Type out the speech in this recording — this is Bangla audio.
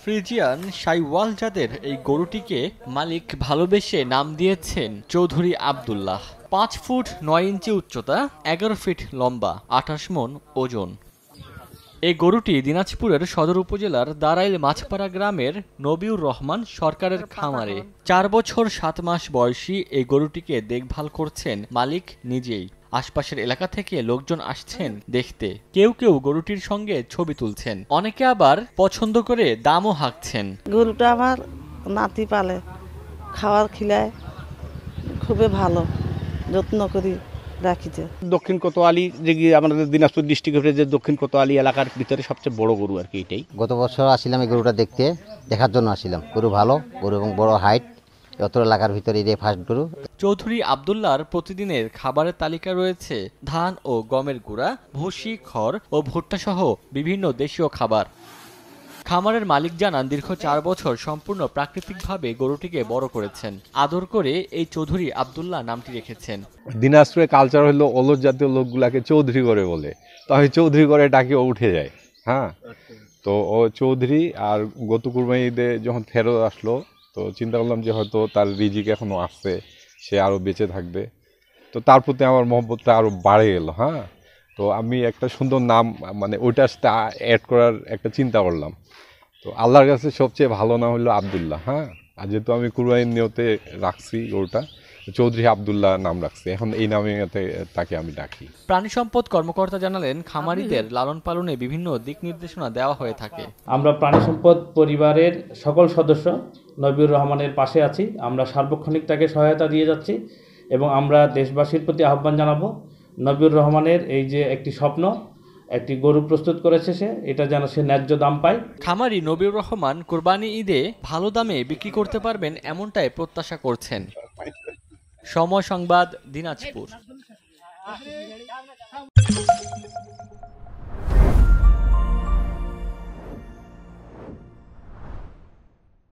ফ্রিজিয়ান শাইওয়াল জাতের এই গরুটিকে মালিক ভালোবেসে নাম দিয়েছেন চৌধুরী আব্দুল্লাহ। 5 ফুট 9 ইঞ্চি উচ্চতা, 11 ফিট লম্বা, 28 মণ ওজন। এই গরুটি দিনাজপুরের সদর উপজেলার দারাইল মাছপাড়া গ্রামের নবিউর রহমান সরকারের খামারে। 4 বছর 7 মাস বয়সী এই গরুটিকে দেখভাল করছেন মালিক নিজেই। আশপাশের এলাকা থেকে লোকজন আসছেন দেখতে, কেউ কেউ গরুটির সঙ্গে ছবি তুলছেন, অনেকে আবার পছন্দ করে দামও হাঁকছেন। গরুটা আমার নাতি পালে, খাওয়ার খিলায় খুবই ভালো, যত্ন করি রাখিছে। দক্ষিণ কোতোয়ালি যে আমাদের দিনাজপুর ডিস্ট্রিক্টের যে দক্ষিণ কোতোয়ালি এলাকার ভিতরে সবচেয়ে বড় গরু আর কি এটাই। গত বছর আসছিলাম এই গরুটা দেখার জন্য আসছিলাম। গরু ভালো, গরু এবং বড় হাইট, অত এলাকার ভিতরে এটাই ফার্স্ট গরু। চৌধুরী আব্দুল্লাহর প্রতিদিনের খাবারের তালিকা রয়েছে ধান ও গমের গুঁড়া, ভুসি, খড় ও ভুট্টা সহ বিভিন্ন দেশীয় খাবার। খামারের মালিক জানান, দীর্ঘ 4 বছর সম্পূর্ণ প্রাকৃতিকভাবে গরুটিকে বড় করেছেন। আদর করে এই চৌধুরী আব্দুল্লাহ নামটি রেখেছেন। দিনাজপুরে কালচার হলো অলস জাতীয় লোকগুলাকে চৌধুরী করে বলে, তো আমি চৌধুরী করে ডাকি, ও উঠে যায়। হ্যাঁ, তো ও চৌধুরী। আর গত কুরবানি ঈদে যখন ফেরত আসলো, তো চিন্তা করলাম যে হয়তো তার রিজিক এখনো আসছে, সে আরো বেঁচে থাকবে, তো তার প্রতি আমার মহব্বতটা আরো বাড়ে গেল। হ্যাঁ, তো আমি একটা সুন্দর নাম মানে ওইটার সাথে অ্যাড করার একটা চিন্তা করলাম। তো আল্লাহর কাছে সবচেয়ে ভালো নাম হলো আব্দুল্লাহ। হ্যাঁ, আর যেহেতু আমি কুরবানির নিয়তে রাখছি ওটা, চৌধুরী আব্দুল্লাহ নাম রাখছি, এখন এই নামে তাকে আমি ডাকি। প্রাণী সম্পদ কর্মকর্তা জানালেন, খামারিদের লালন পালনে বিভিন্ন দিক নির্দেশনা দেওয়া হয়ে থাকে। আমরা প্রাণী সম্পদ পরিবারের সকল সদস্য নবিউর রহমানের পাশে আছি। আমরা সার্বক্ষণিক তাকে সহায়তা দিয়ে যাচ্ছি এবং আমরা দেশবাসীর প্রতি আহ্বান জানাবো, নবিউর রহমানের এই যে একটি স্বপ্ন, একটি গরু প্রস্তুত করেছে সে, এটা যেন সে ন্যায্য দাম পায়। খামারি নবিউর রহমান কোরবানি ঈদে ভালো দামে বিক্রি করতে পারবেন এমনটাই প্রত্যাশা করছেন। সময় সংবাদ, দিনাজপুর।